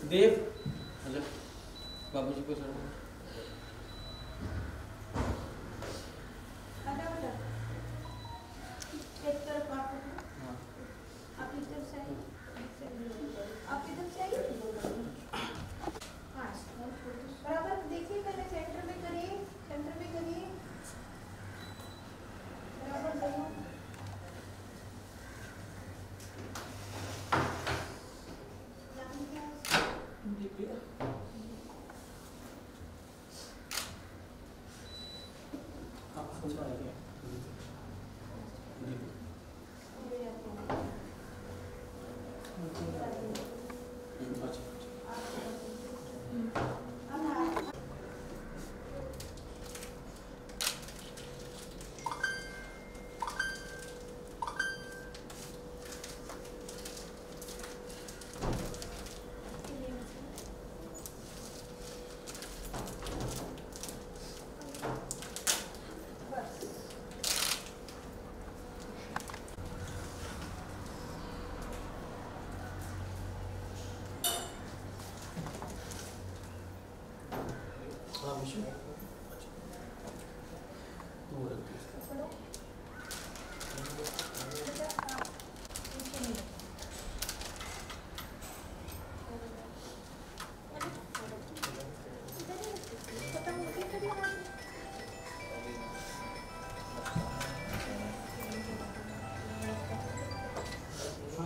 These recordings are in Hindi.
देव अच्छा बाबूजी को सर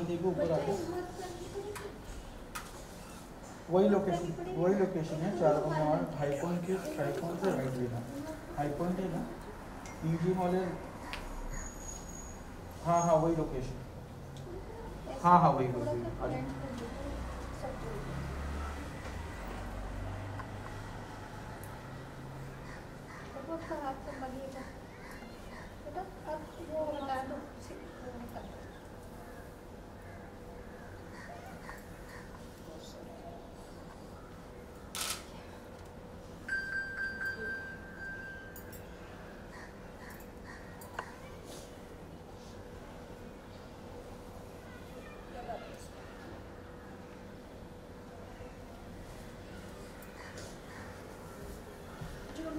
देखो ऊपर आके वही लोकेशन है 4 हाई पॉइंट से राइट लेना हाई पॉइंट है ना पीजी मॉल है हाँ वही लोकेशन हाँ वही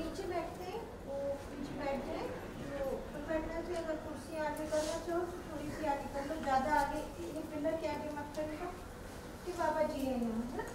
नीचे बैठते हैं वो नीचे बैठ जाए तो ऊपर बैठना चाहिए। अगर कुर्सी आगे करना चाहो तो थोड़ी सी आगे कर लो, ज़्यादा आगे ये पिलर के आगे मत करेगा कि बाबा जी है यहाँ है ना।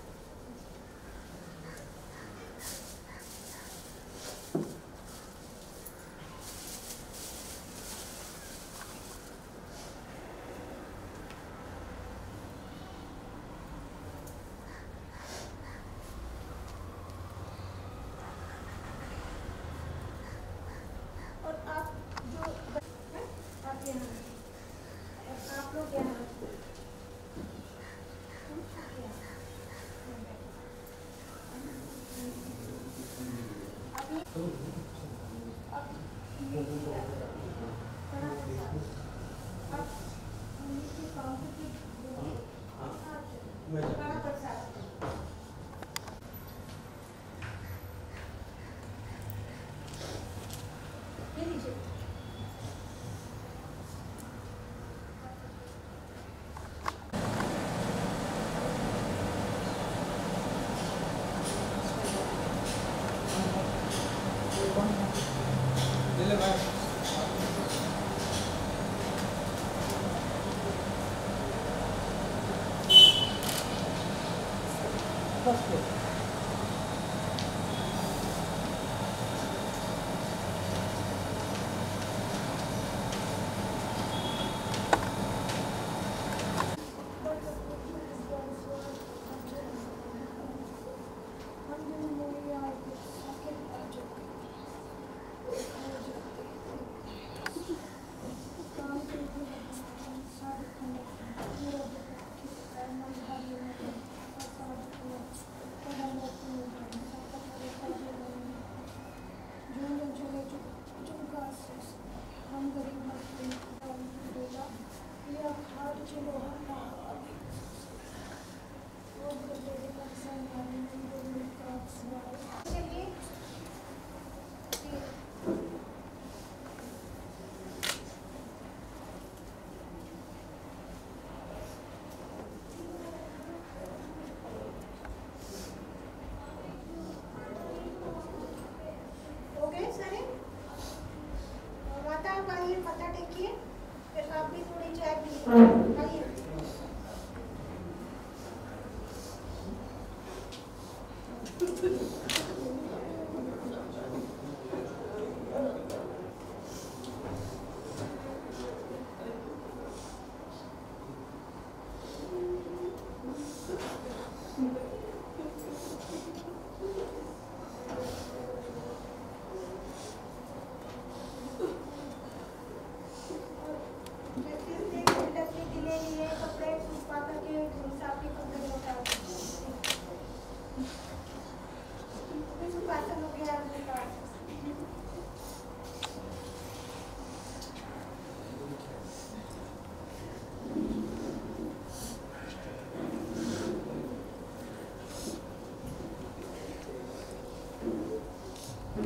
Yeah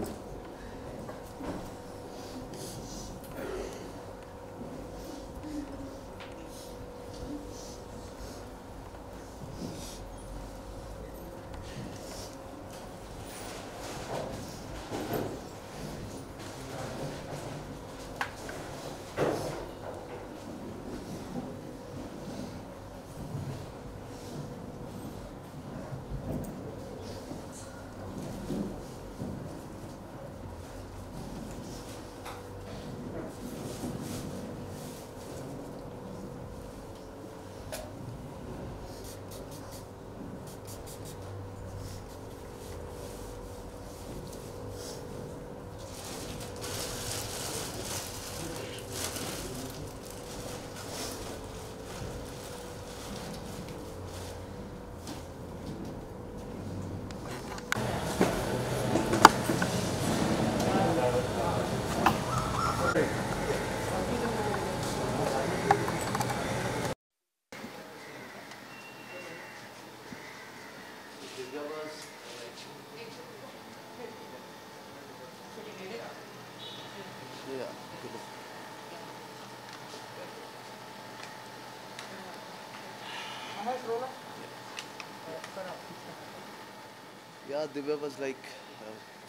Divya was like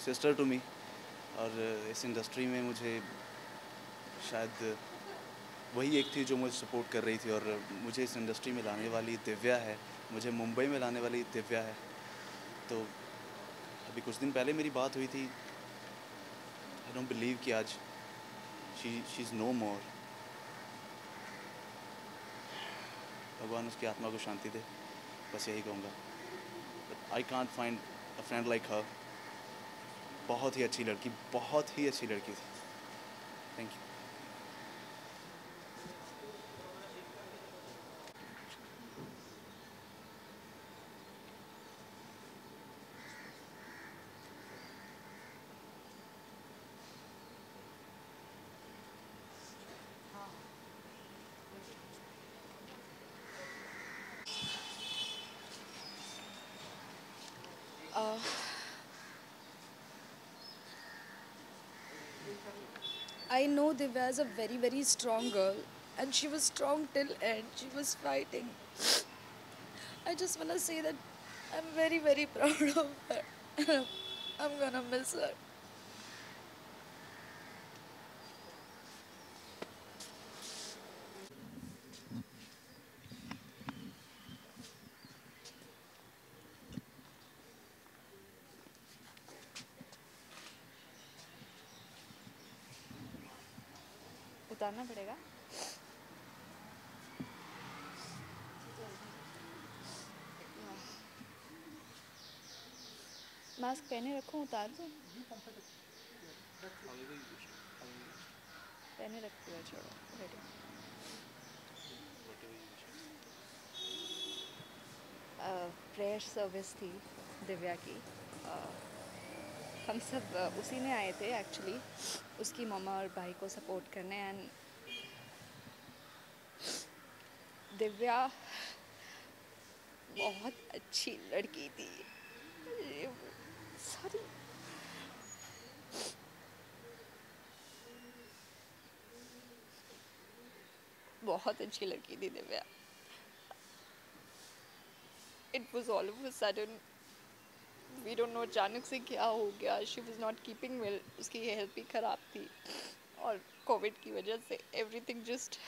sister to me, और इस इंडस्ट्री में मुझे शायद वही एक थी जो मुझे सपोर्ट कर रही थी, और मुझे इस इंडस्ट्री में लाने वाली दिव्या है, मुझे मुंबई में लाने वाली दिव्या है। तो अभी कुछ दिन पहले मेरी बात हुई थी। आई डोंट बिलीव कि आज शी इज़ नो मोर। भगवान उसकी आत्मा को शांति दे, बस यही कहूँगा। But I can't find a friend like her. बहुत ही अच्छी लड़की, बहुत ही अच्छी लड़की थी। Thank you. I know Divya is a very, very strong girl, and she was strong till end. She was fighting. I just want to say that I'm very, very proud of her. I'm gonna miss her. उतारना पड़ेगा। मास्क पहने रखूं, उतार दूं? पहने रखती है, छोड़ो। रेडी। प्रेयर सर्विस थी दिव्या की। हम सब उसी में आए थे एक्चुअली, उसकी मम्मा और भाई को सपोर्ट करने। एंड दिव्या बहुत अच्छी लड़की थी। सॉरी। बहुत अच्छी लड़की थी Divya. It was all of a sudden, we don't know अचानक से क्या हो गया। She was not keeping well, उसकी हेल्थ भी ख़राब थी, और कोविड की वजह से everything just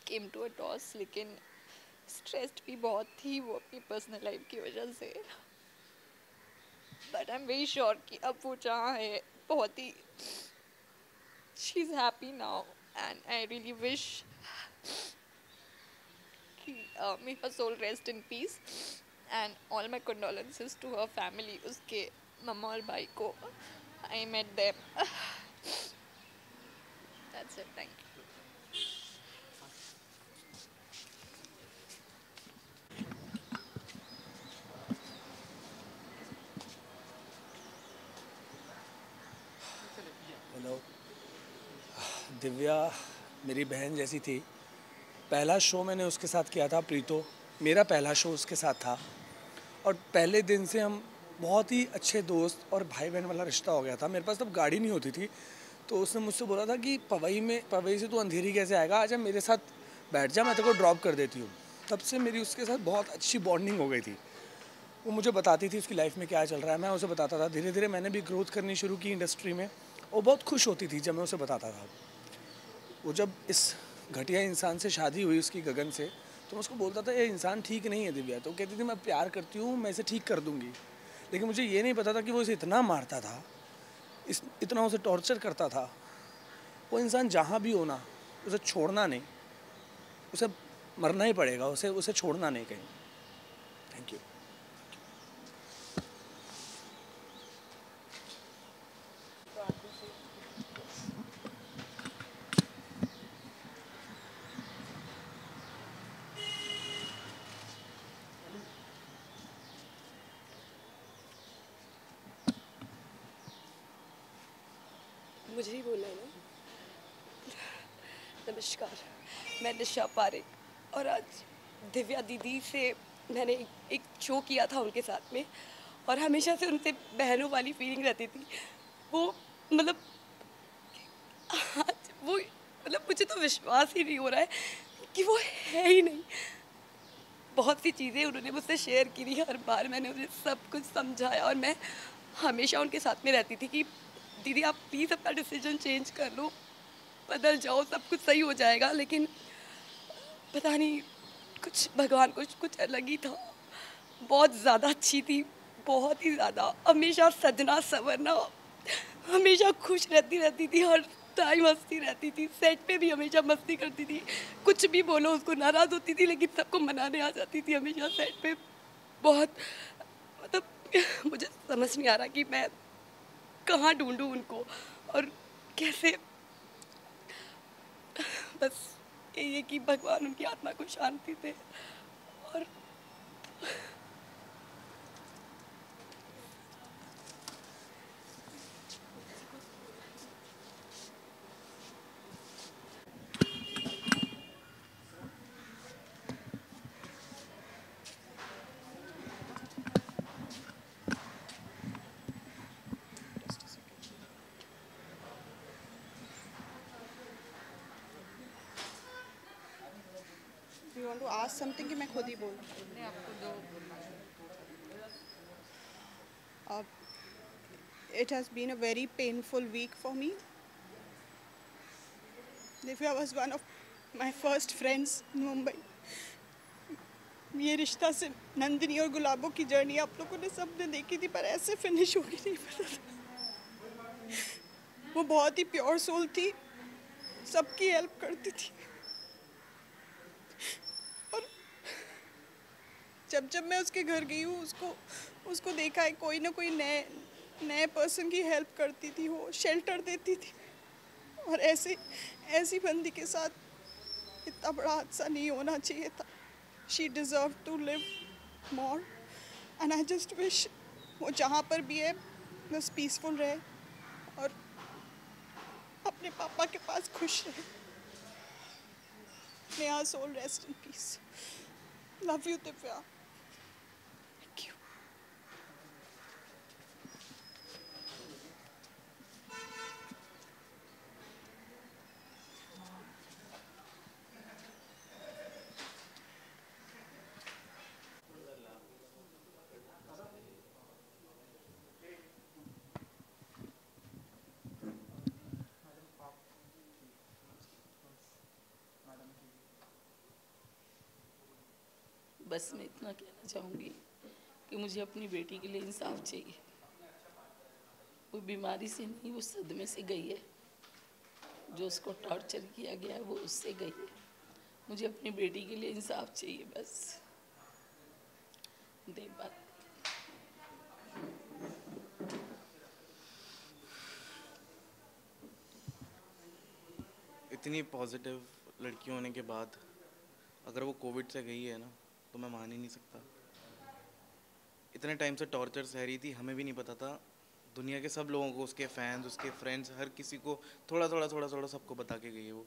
came to a toss। लेकिन स्ट्रेस्ड भी बहुत थी वो अपनी पर्सनल लाइफ की वजह से। But I am very sure कि अब वो जहाँ है बहुत ही she is happy now. And I really wish may her soul rest in peace, and all my condolences to her family, उसके मम्मा और भाई को। I met them. That's it. Thank you. Hello. Divya मेरी बहन जैसी थी। पहला शो मैंने उसके साथ किया था, प्रीतो। मेरा पहला शो उसके साथ था, और पहले दिन से हम बहुत ही अच्छे दोस्त और भाई बहन वाला रिश्ता हो गया था। मेरे पास तब गाड़ी नहीं होती थी, तो उसने मुझसे बोला था कि पवई से तू अंधेरी कैसे आएगा, आजा मेरे साथ बैठ जा, मैं तेरे को ड्रॉप कर देती हूँ। तब से मेरी उसके साथ बहुत अच्छी बॉन्डिंग हो गई थी। वो मुझे बताती थी उसकी लाइफ में क्या चल रहा है, मैं उसे बताता था। धीरे धीरे मैंने भी ग्रोथ करनी शुरू की इंडस्ट्री में। वो बहुत खुश होती थी जब मैं उसे बताता था। वो जब इस घटिया इंसान से शादी हुई उसकी, गगन से, तो मैं उसको बोलता था ये इंसान ठीक नहीं है दिव्या। तो वो कहती थी मैं प्यार करती हूँ, मैं इसे ठीक कर दूँगी। लेकिन मुझे ये नहीं पता था कि वो इसे इतना मारता था, इतना उसे टॉर्चर करता था। वो इंसान जहाँ भी हो ना, उसे छोड़ना नहीं, उसे मरना ही पड़ेगा, उसे छोड़ना नहीं कहीं। Thank you. मुझे ही बोलना है ना। नमस्कार, मैं निशा पारेख और आज दिव्या दीदी से मैंने एक शो किया था उनके साथ में, और हमेशा से उनसे बहनों वाली फीलिंग रहती थी। वो मतलब आज वो मतलब मुझे तो विश्वास ही नहीं हो रहा है कि वो है ही नहीं। बहुत सी चीज़ें उन्होंने मुझसे शेयर की थी, हर बार मैंने उन्हें सब कुछ समझाया, और मैं हमेशा उनके साथ में रहती थी कि दीदी आप प्लीज़ अपना डिसीजन चेंज कर लो, बदल जाओ, सब कुछ सही हो जाएगा। लेकिन पता नहीं, कुछ भगवान कुछ अलग ही था। बहुत ज़्यादा अच्छी थी, बहुत ही ज़्यादा। हमेशा सजना संवरना, हमेशा खुश रहती थी, हर टाइम हंसती रहती थी। सेट पे भी हमेशा मस्ती करती थी, कुछ भी बोलो उसको नाराज़ होती थी, लेकिन सबको मनाने आ जाती थी हमेशा सेट पे। बहुत मतलब मुझे समझ नहीं आ रहा कि मैं कहाँ ढूंढूं उनको और कैसे। बस यही है कि भगवान उनकी आत्मा को शांति दे। और You want to ask something कि मैं खुद ही बोल? It has been a very painful week for me. Divya was one of my first friends in Mumbai. ये रिश्ता से नंदिनी और गुलाबों की जर्नी आप लोगों ने सबने देखी थी, पर ऐसे फिनिश होगी नहीं पता था। वो बहुत ही प्योर सोल थी, सबकी हेल्प करती थी, और जब मैं उसके घर गई हूँ उसको देखा है, कोई ना कोई नए पर्सन की हेल्प करती थी, वो शेल्टर देती थी। और ऐसी बंदी के साथ इतना बड़ा हादसा नहीं होना चाहिए था। She deserve to live more and I just wish वो जहाँ पर भी है बस पीसफुल रहे और अपने पापा के पास खुश रहे। May her soul rest in peace. Love you, Divya. Thank you. बस मैं इतना कहना चाहूँगी कि मुझे अपनी बेटी के लिए इंसाफ चाहिए। वो बीमारी से नहीं, वो सदमे से गई है। जो उसको टॉर्चर किया गया है वो उससे गई है। मुझे अपनी बेटी के लिए इंसाफ चाहिए, बस दे बात। इतनी पॉजिटिव लड़की होने के बाद अगर वो कोविड से गई है ना, तो मैं मान ही नहीं सकता। इतने टाइम से टॉर्चर सह रही थी, हमें भी नहीं पता था। दुनिया के सब लोगों को, उसके फैंस, उसके फ्रेंड्स, हर किसी को थोड़ा थोड़ा सबको बता के गई है वो।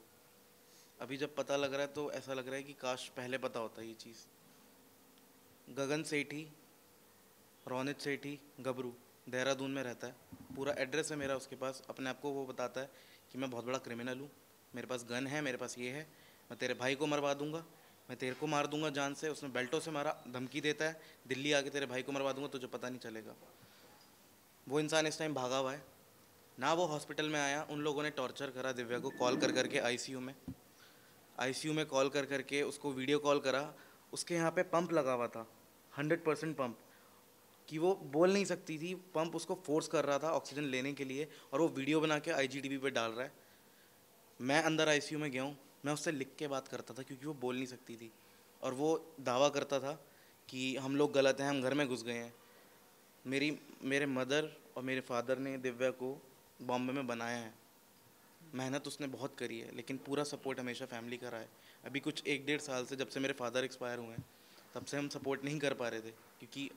अभी जब पता लग रहा है तो ऐसा लग रहा है कि काश पहले पता होता ये चीज़। गगन सेठी रोनित सेठी गबरू, देहरादून में रहता है। पूरा एड्रेस है मेरा उसके पास। अपने आप को वो बताता है कि मैं बहुत बड़ा क्रिमिनल हूँ, मेरे पास गन है, मेरे पास ये है, मैं तेरे भाई को मरवा दूंगा, मैं तेरे को मार दूंगा जान से। उसने बेल्टों से मारा, धमकी देता है दिल्ली आके तेरे भाई को मरवा दूंगा, तुझे पता नहीं चलेगा। वो इंसान इस टाइम भागा हुआ है ना। वो हॉस्पिटल में आया, उन लोगों ने टॉर्चर करा दिव्या को, कॉल कर करके आईसीयू में कॉल कर करके उसको वीडियो कॉल करा। उसके यहाँ पे पंप लगा हुआ था, 100% पंप, कि वो बोल नहीं सकती थी। पंप उसको फोर्स कर रहा था ऑक्सीजन लेने के लिए, और वो वीडियो बना के IGTV पे डाल रहा है। मैं अंदर ICU में गया हूँ, मैं उससे लिख के बात करता था क्योंकि वो बोल नहीं सकती थी, और वो दावा करता था कि हम लोग गलत हैं, हम घर में घुस गए हैं। मेरे मदर और मेरे फादर ने दिव्या को बॉम्बे में बनाया है। मेहनत उसने बहुत करी है, लेकिन पूरा सपोर्ट हमेशा फैमिली का रहा है। अभी कुछ 1-1.5 साल से, जब से मेरे फादर एक्सपायर हुए हैं, तब से हम सपोर्ट नहीं कर पा रहे थे, क्योंकि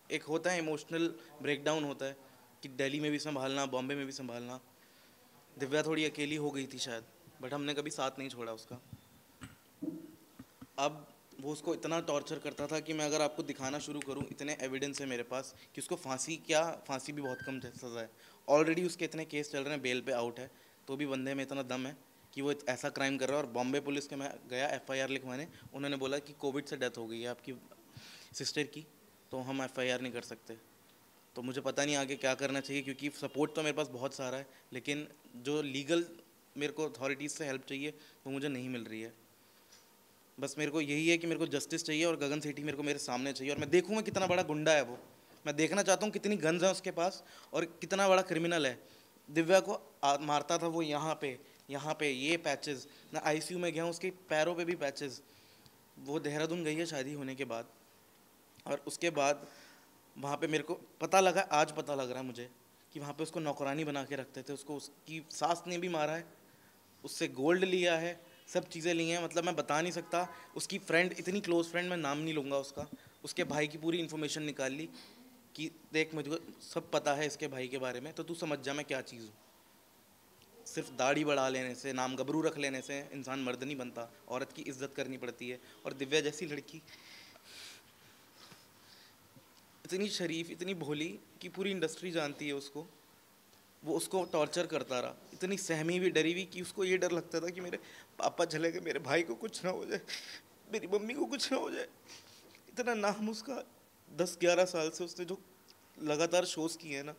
एक होता है इमोशनल ब्रेकडाउन होता है कि दिल्ली में भी संभालना, बॉम्बे में भी संभालना। दिव्या थोड़ी अकेली हो गई थी शायद, बट हमने कभी साथ नहीं छोड़ा उसका। अब वो उसको इतना टॉर्चर करता था कि मैं अगर आपको दिखाना शुरू करूं, इतने एविडेंस है मेरे पास कि उसको फांसी भी बहुत कम सज़ा है। ऑलरेडी उसके इतने केस चल रहे हैं, बेल पे आउट है, तो भी बंदे में इतना दम है कि वो ऐसा क्राइम कर रहा है। और बॉम्बे पुलिस के मैं गया FIR लिखवाने, उन्होंने बोला कि कोविड से डेथ हो गई है आपकी सिस्टर की, तो हम FIR नहीं कर सकते। तो मुझे पता नहीं आगे क्या करना चाहिए, क्योंकि सपोर्ट तो मेरे पास बहुत सारा है, लेकिन जो लीगल मेरे को अथॉरिटीज़ से हेल्प चाहिए वो मुझे नहीं मिल रही है। बस मेरे को यही है कि मेरे को जस्टिस चाहिए, और गगन सेठी मेरे को मेरे सामने चाहिए। और मैं देखूँगा कितना बड़ा गुंडा है वो, मैं देखना चाहता हूँ कितनी गन्स हैं उसके पास और कितना बड़ा क्रिमिनल है। दिव्या को मारता था वो यहाँ पे ये पैचेस, मैं ICU में गया हूँ, उसके पैरों पे भी पैचेस। वो देहरादून गई है शादी होने के बाद, और उसके बाद वहाँ पे मेरे को पता लगा, आज पता लग रहा है मुझे, कि वहाँ पे उसको नौकरानी बना के रखते थे। उसको उसकी सास ने भी मारा है, उससे गोल्ड लिया है, सब चीज़ें ली हैं। मतलब मैं बता नहीं सकता। उसकी फ्रेंड, इतनी क्लोज फ्रेंड, मैं नाम नहीं लूँगा उसका, उसके भाई की पूरी इन्फॉर्मेशन निकाल ली कि देख मुझे सब पता है इसके भाई के बारे में, तो तू समझ जा मैं क्या चीज़ हूँ। सिर्फ दाढ़ी बढ़ा लेने से, नाम गबरू रख लेने से इंसान मर्द नहीं बनता, औरत की इज्जत करनी पड़ती है। और दिव्या जैसी लड़की इतनी शरीफ, इतनी भोली कि पूरी इंडस्ट्री जानती है उसको, वो उसको टॉर्चर करता रहा। इतनी सहमी हुई, डरी हुई कि उसको ये डर लगता था कि मेरे पापा चले गए, मेरे भाई को कुछ ना हो जाए, मेरी मम्मी को कुछ ना हो जाए। इतना नाम उसका 10-11 साल से उसने जो लगातार शोज़ किए हैं ना,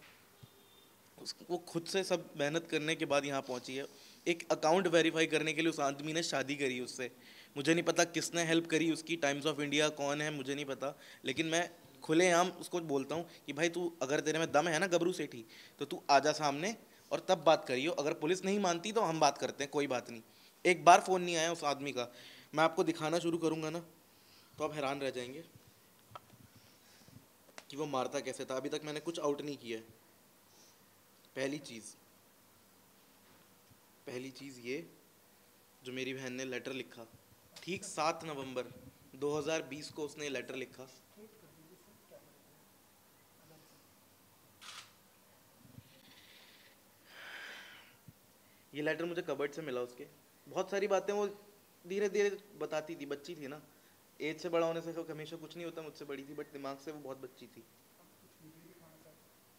वो खुद से सब मेहनत करने के बाद यहाँ पहुँची है। एक अकाउंट वेरीफाई करने के लिए उस आदमी ने शादी करी उससे। मुझे नहीं पता किसने हेल्प करी उसकी, टाइम्स ऑफ इंडिया कौन है मुझे नहीं पता, लेकिन मैं खुलेआम उसको बोलता हूँ कि भाई तू, अगर तेरे में दम है ना गबरू सेठी, तो तू आजा सामने और तब बात करियो। अगर पुलिस नहीं मानती तो हम बात करते हैं, कोई बात नहीं। एक बार फ़ोन नहीं आया उस आदमी का। मैं आपको दिखाना शुरू करूँगा ना तो आप हैरान रह जाएंगे कि वो मारता कैसे था। अभी तक मैंने कुछ आउट नहीं किया है। पहली चीज़ ये, जो मेरी बहन ने लेटर लिखा, ठीक 7 नवंबर 2020 को उसने लेटर लिखा। ये लेटर मुझे कबर्ड से मिला उसके। बहुत सारी बातें वो धीरे धीरे बताती थी, बच्ची थी ना, एज से बड़ा होने से तो हमेशा कुछ नहीं होता, मुझसे बड़ी थी बट दिमाग से वो बहुत बच्ची थी।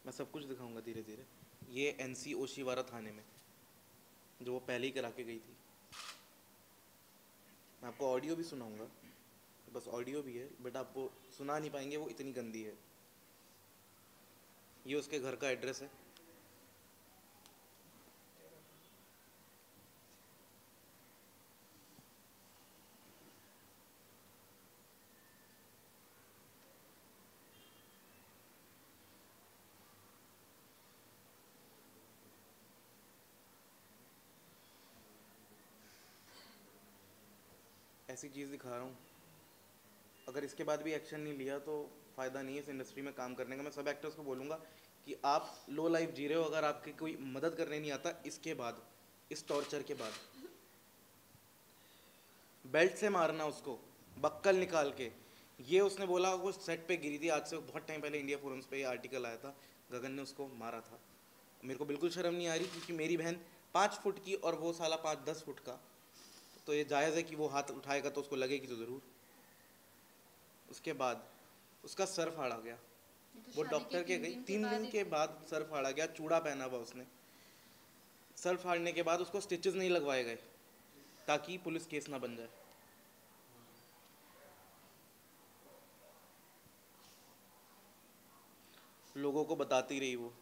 मैं सब कुछ दिखाऊंगा धीरे धीरे। ये NC ओशीवारा थाने में जो वो पहले ही करा के गई थी। मैं आपको ऑडियो भी सुनाऊंगा, बस ऑडियो भी है बट आपको सुना नहीं पाएंगे, वो इतनी गंदी है। ये उसके घर का एड्रेस है। ऐसी चीज़ दिखा रहा हूँ। अगर इसके बाद भी एक्शन नहीं लिया तो फ़ायदा नहीं है इस इंडस्ट्री में काम करने का। मैं सब एक्टर्स को बोलूँगा कि आप लो लाइफ जी रहे हो, अगर आपकी कोई मदद करने नहीं आता, इसके बाद, इस टॉर्चर के बाद, बेल्ट से मारना उसको, बक्कल निकाल के। ये उसने बोला वो सेट पे गिरी थी, आज से बहुत टाइम पहले इंडिया फोरम्स पे ये आर्टिकल आया था, गगन ने उसको मारा था। मेरे को बिल्कुल शर्म नहीं आ रही, क्योंकि मेरी बहन 5 फुट की और वो साला 5-10 फुट का, तो ये जायज़ है कि वो हाथ उठाएगा तो उसको लगेगी तो ज़रूर। उसके बाद उसका सर फाड़ा गया, वो डॉक्टर के गई, 3 दिन के बाद सर फाड़ा गया, चूड़ा पहना हुआ उसने। सर फाड़ने के बाद उसको स्टिचेस नहीं लगवाए गए ताकि पुलिस केस ना बन जाए। लोगों को बताती रही वो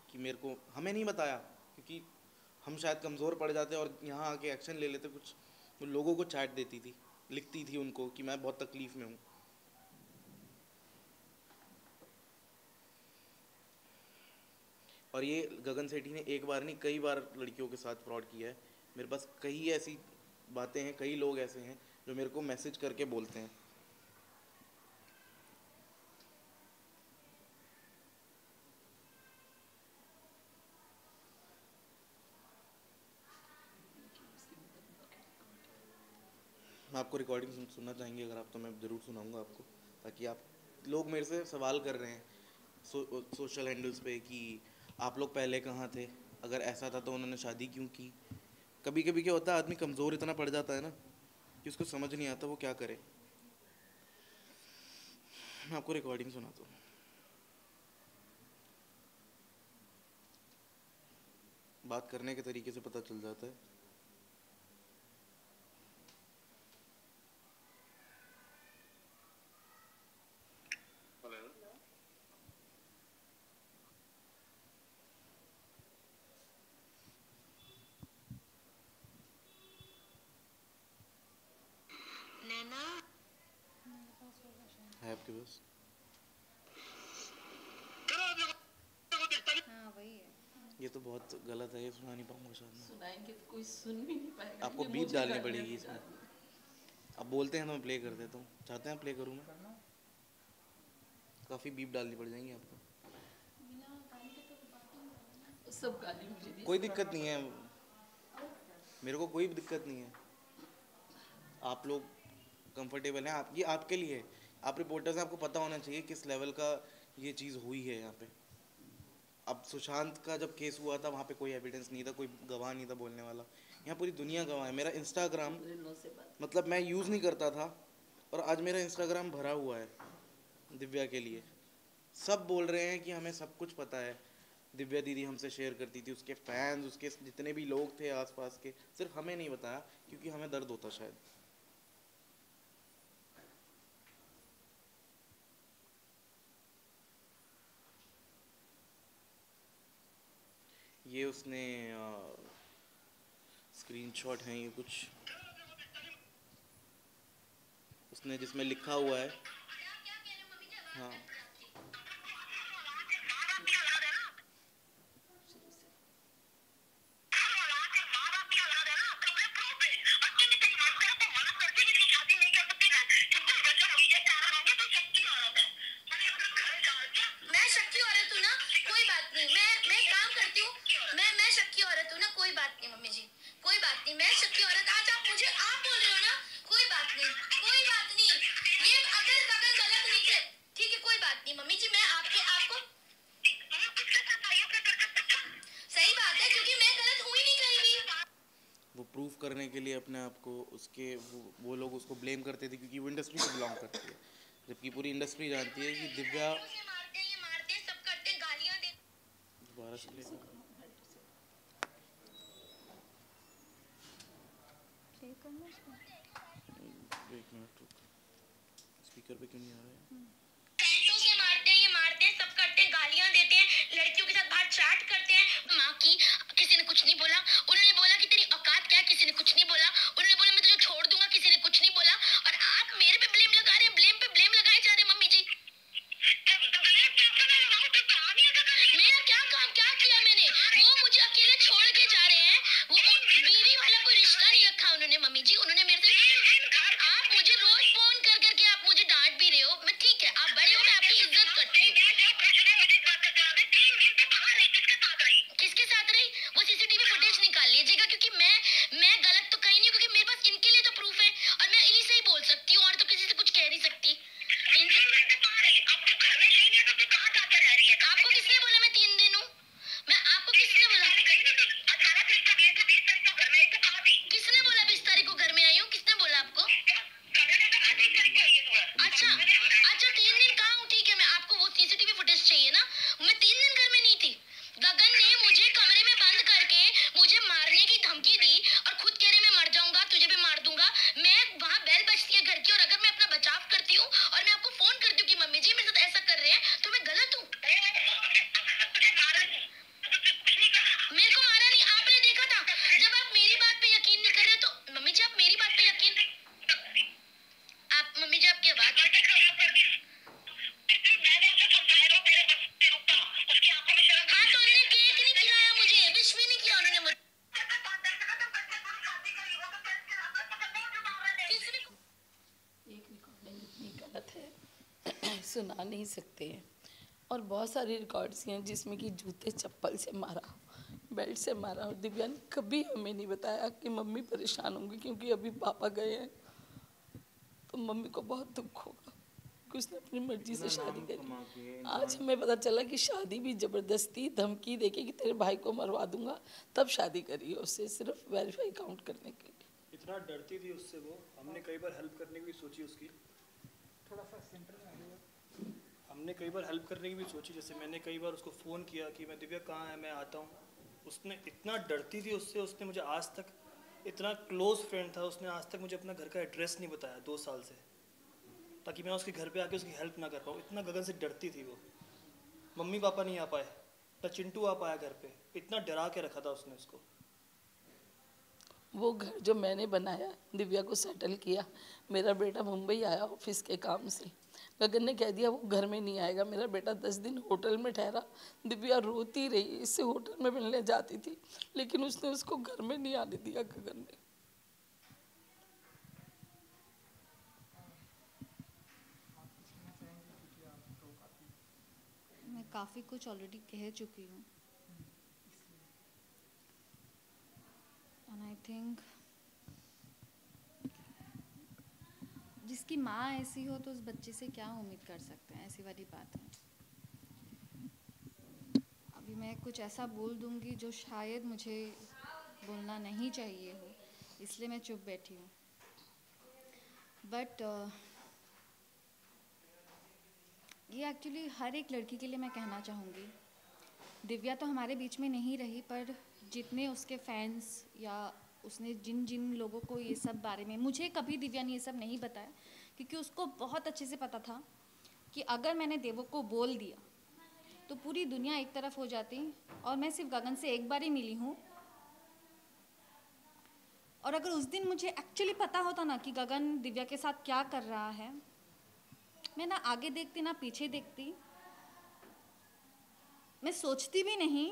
कि मेरे को, हमें नहीं बताया क्योंकि हम शायद कमज़ोर पड़ जाते और यहाँ आके एक्शन ले लेते कुछ। वो लोगों को चैट देती थी, लिखती थी उनको कि मैं बहुत तकलीफ़ में हूँ। और ये गगन सेठी ने एक बार नहीं कई बार लड़कियों के साथ फ्रॉड किया है। मेरे पास कई ऐसी बातें हैं, कई लोग ऐसे हैं जो मेरे को मैसेज करके बोलते हैं। मैं आपको रिकॉर्डिंग सुनना चाहेंगे अगर आप, तो मैं ज़रूर सुनाऊंगा आपको, ताकि आप, लोग मेरे से सवाल कर रहे हैं सोशल हैंडल्स पे कि आप लोग पहले कहाँ थे, अगर ऐसा था तो उन्होंने शादी क्यों की। कभी कभी क्या होता है, आदमी कमज़ोर इतना पड़ जाता है ना कि उसको समझ नहीं आता वो क्या करे। मैं आपको रिकॉर्डिंग सुनाता हूँ। बात करने के तरीके से पता चल जाता है। है आपके पास? हाँ वही है। ये तो बहुत गलत है, ये सुना नहीं पाऊंगा शायद मैं। सुनाएंगे तो कोई सुन भी नहीं पाएगा। आपको ये बीप मुझे डालनी गालियाँ पड़ेगी दे रहा इसमें। अब बोलते हैं तो मैं प्ले कर देता हूँ। चाहते हैं प्ले करूँ मैं? काफ़ी बीप डालनी पड़ जाएंगी आपको। है। सब गाली मुझे दी। कोई दिक्कत नहीं है, मेरे को कोई दिक्कत नहीं है। आप लोग कंफर्टेबल हैं, आप, ये आपके लिए है। आप रिपोर्टर्स हैं, आपको पता होना चाहिए किस लेवल का ये चीज़ हुई है यहाँ पे। अब सुशांत का जब केस हुआ था वहाँ पे कोई एविडेंस नहीं था, कोई गवाह नहीं था बोलने वाला। यहाँ पूरी दुनिया गवाह है। मेरा इंस्टाग्राम, मतलब मैं यूज़ नहीं करता था और आज मेरा इंस्टाग्राम भरा हुआ है दिव्या के लिए। सब बोल रहे हैं कि हमें सब कुछ पता है, दिव्या दीदी हमसे शेयर करती थी, उसके फैंस, उसके जितने भी लोग थे आसपास के, सिर्फ हमें नहीं बताया क्योंकि हमें दर्द होता शायद। ये उसने स्क्रीनशॉट हैं ये कुछ, उसने जिसमें लिखा हुआ है। हाँ मैं शक्की औरत हूँ ना, कोई बात नहीं। मैं काम करती हूँ, मैं शक्की औरत हूँ ना, कोई बात नहीं मम्मी जी, कोई बात नहीं। मैं शक्की औरत, आज आप मुझे आप बोल रहे हो ना, कोई बात नहीं, कोई बात नहीं। ये अगर गगन गलत निकले, ठीक है, कोई बात नहीं मम्मी जी। मैं आपको सही बात है क्योंकि मैं गलत हुई नहीं कहीं भी। वो प्रूफ करने के लिए अपने आप को, उसके वो लोग उसको ब्लेम करते थे क्योंकि वो इंडस्ट्री से बिलोंग करती है, जबकि पूरी इंडस्ट्री जानती है कि दिव्या मारते सब करते, गालियां देते। दोबारा से play करो। एक मिनट रुक, स्पीकर पे क्यों नहीं आ रहा है? पैंटों से मारते हैं, ये मारते हैं, सब करते हैं, गालियां देते हैं, लड़कियों के साथ बाहर चैट करते हैं। माँ की किसी ने कुछ नहीं बोला, उन्होंने बोला कि तेरी औकात क्या है, किसी ने कुछ नहीं बोला। उन्होंने बोला मैं तुझे छोड़ दूंगा, किसी ने कुछ नहीं बोला। और आप मेरे पे ब्लेम लगा रहे हैं, ब्लेम पे ब्लेम लगाए जा रहे हैं मम्मी जी। मेरा क्या काम, क्या किया मैंने? वो मुझे अकेले छोड़ के जा रहे हैं। वो बीवी वाला कोई रिश्ता नहीं रखा उन्होंने मम्मी जी। उन्होंने मेरे से, आप मुझे रोज फोन कर करके आप मुझे डांट भी रहे हो। मैं ठीक है, आप बड़े हो, मैं आपकी इज्जत करती हूँ। किसके साथ रही? वो सीसीटीवी फुटेज निकाल मेरे को मारा नहीं, आपने देखा था। जब आप मेरी बात पे यकीन नहीं कर रहे तो मम्मी जी आप मेरी बात पे यकीन, आप मम्मी जी आपकी बात, हाँ तो उन्होंने केक नहीं खिलाया मुझे, विश भी नहीं किया उन्होंने मुझे। एक रिकॉर्डिंग इतनी गलत है सुना नहीं सकते हैं। और बहुत सारी रिकॉर्ड्स हैं जिसमें कि जूते चप्पल से मारा, बेल्ट से मारा। और दिव्या ने कभी हमें नहीं बताया कि मम्मी परेशान होंगी क्योंकि अभी पापा गए हैं, तो मम्मी को बहुत दुख होगा कि उसने अपनी मर्जी से शादी करी। आज हमें पता चला कि शादी भी ज़बरदस्ती धमकी देके कि तेरे भाई को मरवा दूंगा, तब शादी करी है उससे, सिर्फ वेरीफाई काउंट करने के लिए। इतना डरती थी उससे वो, हमने कई बार हेल्प करने की भी सोची उसकी, थोड़ा सा सेंटर में आ जाइए। हमने कई बार हेल्प करने की भी सोची। जैसे मैंने कई बार उसको फ़ोन किया कि मैं दिव्या कहाँ है, मैं आता हूँ। उसने इतना डरती थी उससे, उसने मुझे आज तक, इतना क्लोज फ्रेंड था, उसने आज तक मुझे अपना घर का एड्रेस नहीं बताया 2 साल से, ताकि मैं उसके घर पे आके उसकी हेल्प ना कर पाऊँ। इतना गगन से डरती थी वो। मम्मी पापा नहीं आ पाए, ना चिंटू आ पाया घर पे, इतना डरा के रखा था उसने उसको। वो घर जो मैंने बनाया, दिव्या को सेटल किया, मेरा बेटा मुंबई आया ऑफिस के काम से, गगन ने कह दिया वो घर में नहीं आएगा। मेरा बेटा 10 दिन होटल में ठहरा, दिव्या रोती रही, इससे होटल में मिलने जाती थी, लेकिन उसने उसको घर में नहीं आने दिया गगन ने। मैं काफ़ी कुछ ऑलरेडी कह चुकी हूँ, एंड आई थिंक जिसकी माँ ऐसी हो तो उस बच्चे से क्या उम्मीद कर सकते हैं, ऐसी वाली बात है। अभी मैं कुछ ऐसा बोल दूँगी जो शायद मुझे बोलना नहीं चाहिए हो, इसलिए मैं चुप बैठी हूँ। बट ये एक्चुअली हर एक लड़की के लिए मैं कहना चाहूँगी। दिव्या तो हमारे बीच में नहीं रही, पर जितने उसके फैंस या उसने जिन जिन लोगों को ये सब बारे में, मुझे कभी दिव्या ने ये सब नहीं बताया, क्योंकि उसको बहुत अच्छे से पता था कि अगर मैंने देवो को बोल दिया तो पूरी दुनिया एक तरफ हो जाती, और मैं सिर्फ गगन से एक बार ही मिली हूँ। और अगर उस दिन मुझे एक्चुअली पता होता ना कि गगन दिव्या के साथ क्या कर रहा है, मैं ना आगे देखती ना पीछे देखती, मैं सोचती भी नहीं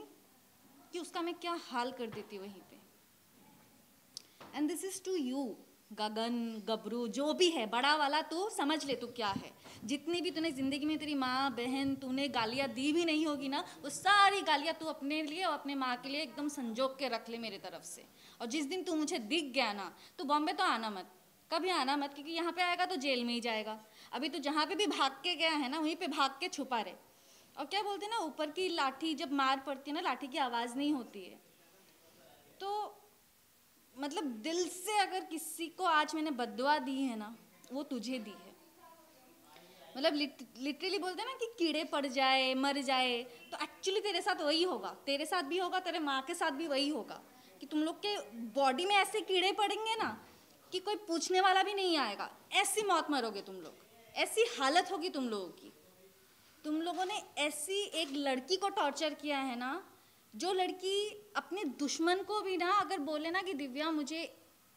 कि उसका मैं क्या हाल कर देती वहीं पे। And this is to you Gagan, गबरू, जो भी है बड़ा वाला, तो समझ ले तू क्या है। जितनी भी तूने ज़िंदगी में तेरी माँ बहन तूने गालियाँ दी भी नहीं होगी ना, वो सारी गालियाँ तू अपने लिए और अपने माँ के लिए एकदम संजोग के रख ले मेरे तरफ से। और जिस दिन तू मुझे दिख गया ना, तो बॉम्बे तो आना मत, कभी आना मत, क्योंकि यहाँ पे आएगा तो जेल में ही जाएगा। अभी तो जहाँ पे भी भाग के गया है ना, वहीं पे भाग के छुपा रहे। और क्या बोलते हैं ना, ऊपर की लाठी जब मार पड़ती है ना, लाठी की आवाज़ नहीं होती है। तो मतलब दिल से अगर किसी को आज मैंने बद्दुआ दी है ना, वो तुझे दी है। मतलब लिटरली बोलते हैं ना कि कीड़े पड़ जाए मर जाए, तो एक्चुअली तेरे साथ वही होगा, तेरे साथ भी होगा, तेरे माँ के साथ भी वही होगा कि तुम लोग के बॉडी में ऐसे कीड़े पड़ेंगे ना कि कोई पूछने वाला भी नहीं आएगा। ऐसी मौत मरोगे तुम लोग, ऐसी हालत होगी तुम लोगों की। तुम लोगों ने ऐसी एक लड़की को टॉर्चर किया है ना, जो लड़की अपने दुश्मन को भी ना अगर बोले ना कि दिव्या मुझे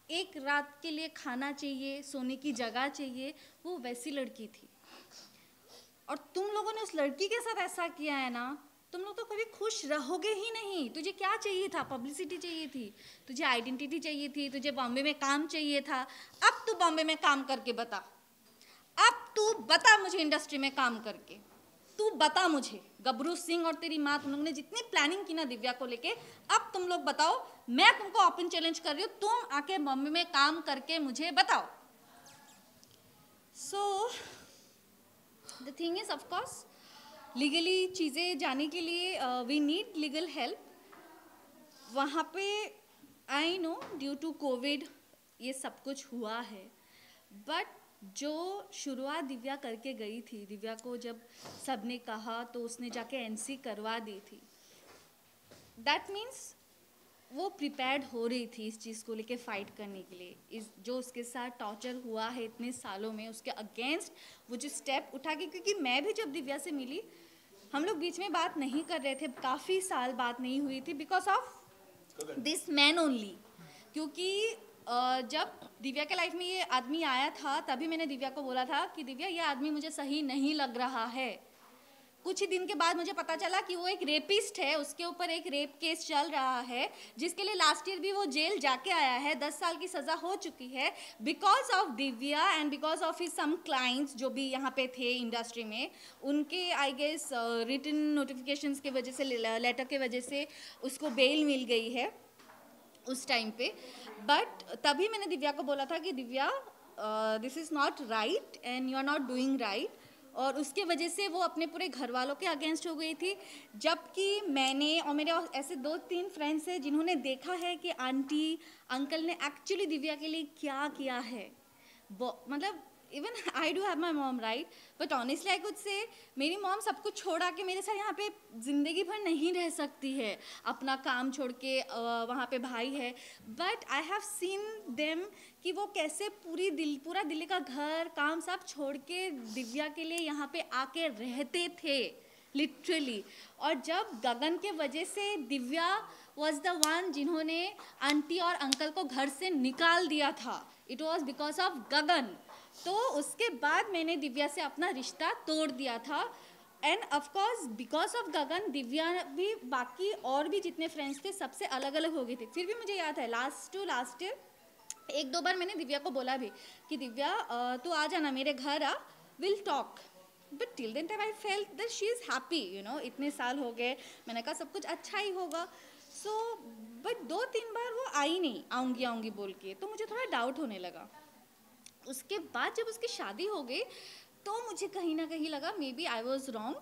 एक रात के लिए खाना चाहिए, सोने की जगह चाहिए, वो वैसी लड़की थी। और तुम लोगों ने उस लड़की के साथ ऐसा किया है ना, तुम लोग तो कभी खुश रहोगे ही नहीं। तुझे क्या चाहिए था? पब्लिसिटी चाहिए थी, तुझे आइडेंटिटी चाहिए थी, तुझे बॉम्बे में काम चाहिए था। अब तू बॉम्बे में काम करके बता, अब तू बता मुझे इंडस्ट्री में काम करके, तू बता मुझे। गबरू सिंह और तेरी माँ, तुम लोगों ने जितनी प्लानिंग की ना दिव्या को लेके, अब तुम लोग बताओ। मैं तुमको ओपन चैलेंज कर रही हूँ, तुम आके बॉम्बे में काम करके मुझे बताओ। So the thing is, of course legally चीज़ें जाने के लिए वी नीड लीगल हेल्प। वहाँ पे I know due to COVID ये सब कुछ हुआ है, बट जो शुरुआत दिव्या करके गई थी, दिव्या को जब सबने कहा तो उसने जाके एनसी करवा दी थी। दैट मीन्स वो प्रिपेयर्ड हो रही थी इस चीज़ को लेके फाइट करने के लिए। इस जो उसके साथ टॉर्चर हुआ है इतने सालों में, उसके अगेंस्ट वो जो स्टेप उठा के, क्योंकि मैं भी जब दिव्या से मिली, हम लोग बीच में बात नहीं कर रहे थे, काफ़ी साल बात नहीं हुई थी because of this man only. क्योंकि जब दिव्या के लाइफ में ये आदमी आया था तभी मैंने दिव्या को बोला था कि दिव्या ये आदमी मुझे सही नहीं लग रहा है। कुछ ही दिन के बाद मुझे पता चला कि वो एक रेपिस्ट है, उसके ऊपर एक रेप केस चल रहा है जिसके लिए लास्ट ईयर भी वो जेल जाके आया है, 10 साल की सज़ा हो चुकी है because of Divya and because of his some clients जो भी यहाँ पे थे इंडस्ट्री में, उनके आई गेस रिटन नोटिफिकेशंस के वजह से, लेटर के वजह से उसको बेल मिल गई है उस टाइम पे। बट तभी मैंने दिव्या को बोला था कि Divya this is not right and you are not doing right, और उसके वजह से वो अपने पूरे घर वालों के अगेंस्ट हो गई थी। जबकि मैंने और मेरे ऐसे 2-3 फ्रेंड्स हैं जिन्होंने देखा है कि आंटी अंकल ने एक्चुअली दिव्या के लिए क्या किया है। मतलब even I do have my mom right, but honestly I could say मेरी मॉम सब कुछ छोड़ा के मेरे साथ यहाँ पे ज़िंदगी भर नहीं रह सकती है, अपना काम छोड़ के वहाँ पे भाई है। But I have seen them कि वो कैसे पूरा दिल्ली का घर काम सब छोड़ के दिव्या के लिए यहाँ पे आके रहते थे लिटरली। और जब गगन के वजह से दिव्या वॉज द वन जिन्होंने आंटी और अंकल को घर से निकाल दिया था, इट वॉज बिकॉज ऑफ गगन। तो उसके बाद मैंने दिव्या से अपना रिश्ता तोड़ दिया था एंड ऑफकोर्स बिकॉज ऑफ गगन दिव्या भी बाकी और भी जितने फ्रेंड्स थे सबसे अलग अलग हो गए थे। फिर भी मुझे याद है लास्ट ईयर 1-2 बार मैंने दिव्या को बोला भी कि दिव्या तू आ जाना मेरे घर आ, will talk. But till then time I felt that she is happy, you know, इतने साल हो गए, मैंने कहा सब कुछ अच्छा ही होगा। सो बट 2-3 बार वो आई नहीं, आऊँगी बोल के, तो मुझे थोड़ा डाउट होने लगा। उसके बाद जब उसकी शादी हो गई तो मुझे कहीं ना कहीं लगा maybe I was wrong,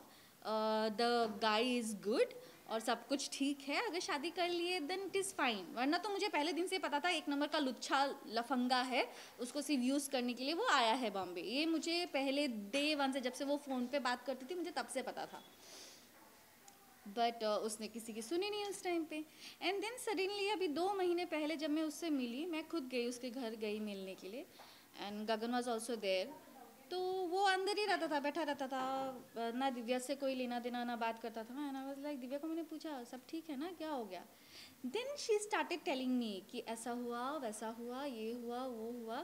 the guy is good और सब कुछ ठीक है, अगर शादी कर लिए देन इट इज़ फाइन। वरना तो मुझे पहले दिन से पता था एक नंबर का लुच्छा लफंगा है, उसको सिर्फ यूज़ करने के लिए वो आया है बॉम्बे। ये मुझे पहले डे 1 से, जब से वो फ़ोन पे बात करती थी, मुझे तब से पता था। बट उसने किसी की सुनी नहीं उस टाइम पे। एंड देन सडनली अभी 2 महीने पहले जब मैं उससे मिली, मैं खुद गई उसके घर गई मिलने के लिए and Gagan was also there. तो वो अंदर ही रहता था, बैठा रहता था, ना दिव्या से कोई लेना देना ना बात करता था। And I was like Divya को मैंने पूछा सब ठीक है ना, क्या हो गया? Then she started telling me कि ऐसा हुआ वैसा हुआ, ये हुआ वो हुआ।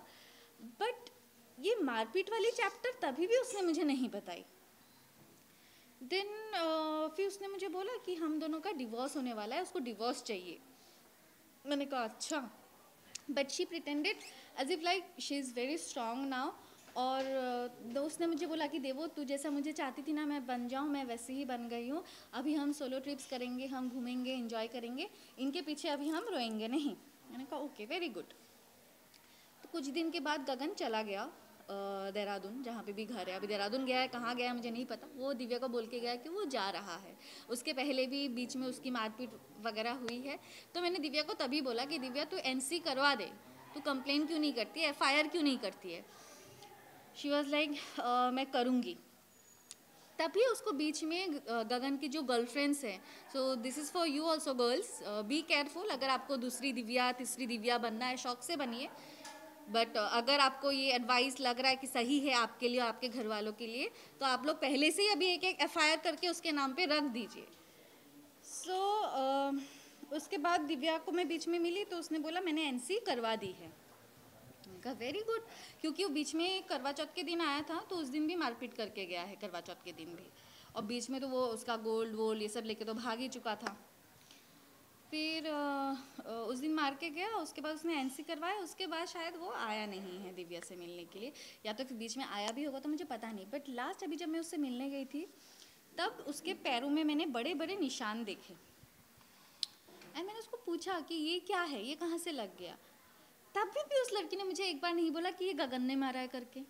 बट ये मारपीट वाली चैप्टर तभी भी उसने मुझे नहीं बताई। देन फिर उसने मुझे बोला कि हम दोनों का डिवोर्स होने वाला है, उसको डिवोर्स चाहिए। मैंने कहा अच्छा। But she pretended as if like she is very strong now. और दोस्त ने मुझे बोला कि देवो तू जैसा मुझे चाहती थी ना मैं बन जाऊँ, मैं वैसे ही बन गई हूँ। अभी हम सोलो ट्रिप्स करेंगे, हम घूमेंगे, एंजॉय करेंगे, इनके पीछे अभी हम रोएंगे नहीं। मैंने कहा ओके वेरी गुड। तो कुछ दिन के बाद गगन चला गया देहरादून, जहाँ पे भी घर है। अभी देहरादून गया है, कहाँ गया है मुझे नहीं पता। वो दिव्या को बोल के गया कि वो जा रहा है। उसके पहले भी बीच में उसकी मारपीट वगैरह हुई है। तो मैंने दिव्या को तभी बोला कि दिव्या तू NC करवा दे, तू कंप्लेन क्यों नहीं करती है, FIR क्यों नहीं करती है? शी वॉज लाइक मैं करूँगी। तभी उसको बीच में गगन की जो गर्लफ्रेंड्स हैं, so this is for you also girls, be careful. अगर आपको दूसरी दिव्या तीसरी दिव्या बनना है, शौक से बनिए। बट अगर आपको ये एडवाइस लग रहा है कि सही है आपके लिए, आपके घर वालों के लिए, तो आप लोग पहले से ही अभी एक FIR करके उसके नाम पे रख दीजिए। सो उसके बाद दिव्या को मैं बीच में मिली तो उसने बोला मैंने NC करवा दी है। कहा वेरी गुड, क्योंकि वो बीच में करवा चौथ के दिन आया था तो उस दिन भी मारपीट करके गया है, करवा चौथ के दिन भी। और बीच में तो वो उसका गोल्ड वोल्ड ये सब लेके तो भाग ही चुका था। फिर उस दिन मार के गया, उसके बाद उसने NC करवाया। उसके बाद शायद वो आया नहीं है दिव्या से मिलने के लिए, या तो फिर बीच में आया भी होगा तो मुझे पता नहीं। बट लास्ट अभी जब मैं उससे मिलने गई थी तब उसके पैरों में मैंने बड़े बड़े निशान देखे। एंड मैंने उसको पूछा कि ये क्या है, ये कहाँ से लग गया? तब भी उस लड़की ने मुझे एक बार नहीं बोला कि ये गगन ने मारा है करके।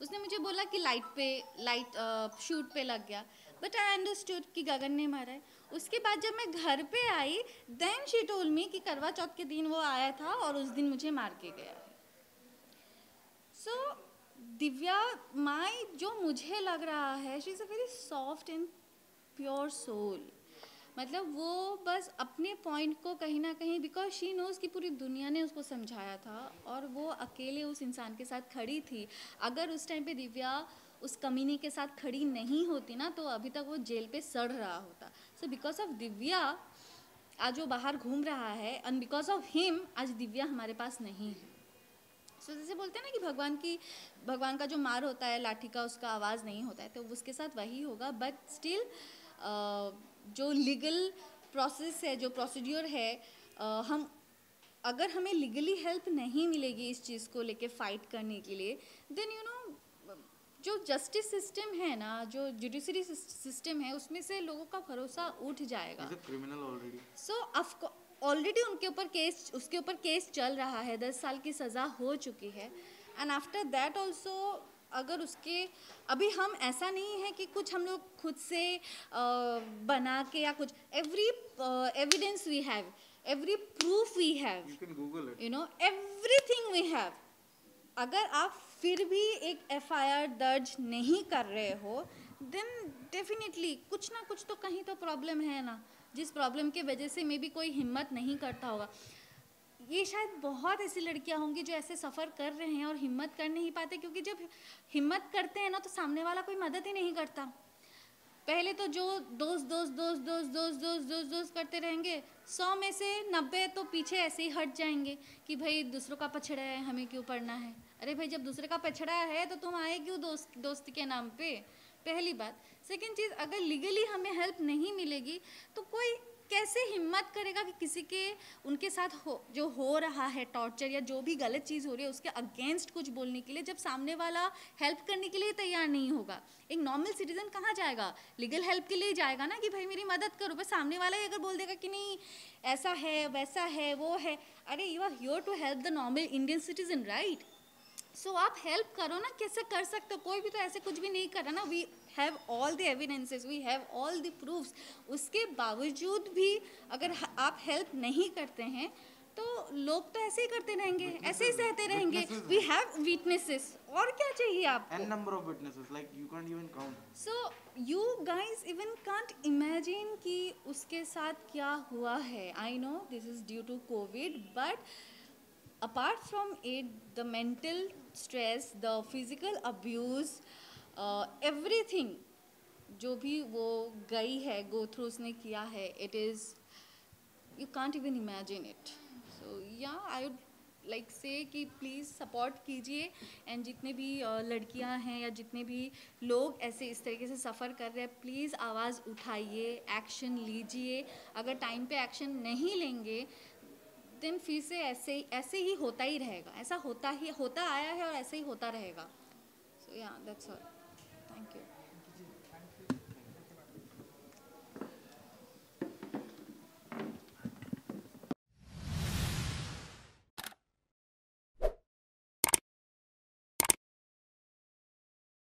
उसने मुझे बोला कि लाइट शूट पे लग गया। बट आई अंडरस्टूड कि गगन ने मारा है। उसके बाद जब मैं घर पे आई देन शी टोल्ड मी कि करवा चौथ के दिन वो आया था और उस दिन मुझे मार के गया है। सो दिव्या माई जो मुझे लग रहा है, she is a very soft and pure soul. मतलब वो बस अपने पॉइंट को कहीं ना कहीं, बिकॉज शी नोज़ कि पूरी दुनिया ने उसको समझाया था और वो अकेले उस इंसान के साथ खड़ी थी। अगर उस टाइम पे दिव्या उस कमीने के साथ खड़ी नहीं होती ना तो अभी तक वो जेल पे सड़ रहा होता. सो बिकॉज ऑफ दिव्या आज वो बाहर घूम रहा है एंड बिकॉज ऑफ हिम आज दिव्या हमारे पास नहीं है. सो जैसे बोलते हैं ना कि भगवान का जो मार होता है लाठी का उसका आवाज़ नहीं होता है, तो उसके साथ वही होगा. बट स्टिल जो लीगल प्रोसेस है, जो प्रोसीड्योर है, हम अगर हमें लीगली हेल्प नहीं मिलेगी इस चीज़ को लेके फाइट करने के लिए, देन यू नो जो जस्टिस सिस्टम है ना, जो जुडिशरी सिस्टम है, उसमें से लोगों का भरोसा उठ जाएगा. Criminal already. सो ऑलरेडी उसके ऊपर केस चल रहा है, 10 साल की सज़ा हो चुकी है. एंड आफ्टर दैट ऑल्सो अगर उसके अभी हम ऐसा नहीं है कि कुछ हम लोग खुद से बना के या कुछ, every evidence we have, every proof we have, you can google it, you know, everything we have. अगर आप फिर भी एक FIR दर्ज नहीं कर रहे हो, then definitely कुछ ना कुछ तो कहीं तो प्रॉब्लम है ना, जिस प्रॉब्लम के वजह से मे बी कोई हिम्मत नहीं करता होगा. ये शायद बहुत ऐसी लड़कियां होंगी जो ऐसे सफ़र कर रहे हैं और हिम्मत कर नहीं पाते, क्योंकि जब हिम्मत करते हैं ना तो सामने वाला कोई मदद ही नहीं करता. पहले तो जो दोस्त करते रहेंगे, 100 में से 90 तो पीछे ऐसे ही हट जाएंगे कि भाई दूसरों का पछड़ा है, हमें क्यों पढ़ना है. अरे भाई जब दूसरे का पछड़ा है तो तुम आए क्यों दोस्ती के नाम पे, पहली बात. सेकंड चीज़, अगर लीगली हमें हेल्प नहीं मिलेगी तो कोई कैसे हिम्मत करेगा कि किसी के उनके साथ जो हो रहा है टॉर्चर या जो भी गलत चीज़ हो रही है उसके अगेंस्ट कुछ बोलने के लिए, जब सामने वाला हेल्प करने के लिए तैयार नहीं होगा. एक नॉर्मल सिटीजन कहाँ जाएगा, लीगल हेल्प के लिए जाएगा ना कि भाई मेरी मदद करो. बस सामने वाला ही अगर बोल देगा कि नहीं ऐसा है वैसा है वो है, अरे you are here to help the normal Indian citizen, right. So आप हेल्प करो ना, कैसे कर सकते हो, कोई भी तो ऐसे कुछ भी नहीं कर रहा ना. We have all the evidences, we have all the proofs. उसके बावजूद भी अगर आप हेल्प नहीं करते हैं तो लोग तो ऐसे ही करते रहेंगे, ऐसे ही सहते रहेंगे. वी हैव विटनेसेस, और क्या चाहिए आपको? N number of witnesses, like you can't even count. So you guys even can't imagine कि उसके साथ क्या हुआ है. I know this is due to COVID, but apart from it, the mental stress, the physical abuse, everything जो भी वो गई है, go through उसने किया है, it is, you can't even imagine it. So yeah, I would like say कि प्लीज़ सपोर्ट कीजिए. एंड जितने भी लड़कियां हैं या जितने भी लोग ऐसे इस तरीके से सफ़र कर रहे हैं, प्लीज़ आवाज़ उठाइए, एक्शन लीजिए. अगर टाइम पे एक्शन नहीं लेंगे देन फिर से ऐसे ही होता ही रहेगा. ऐसा होता आया है और ऐसे ही होता रहेगा. सो या दैट्स ऑल. Thank you.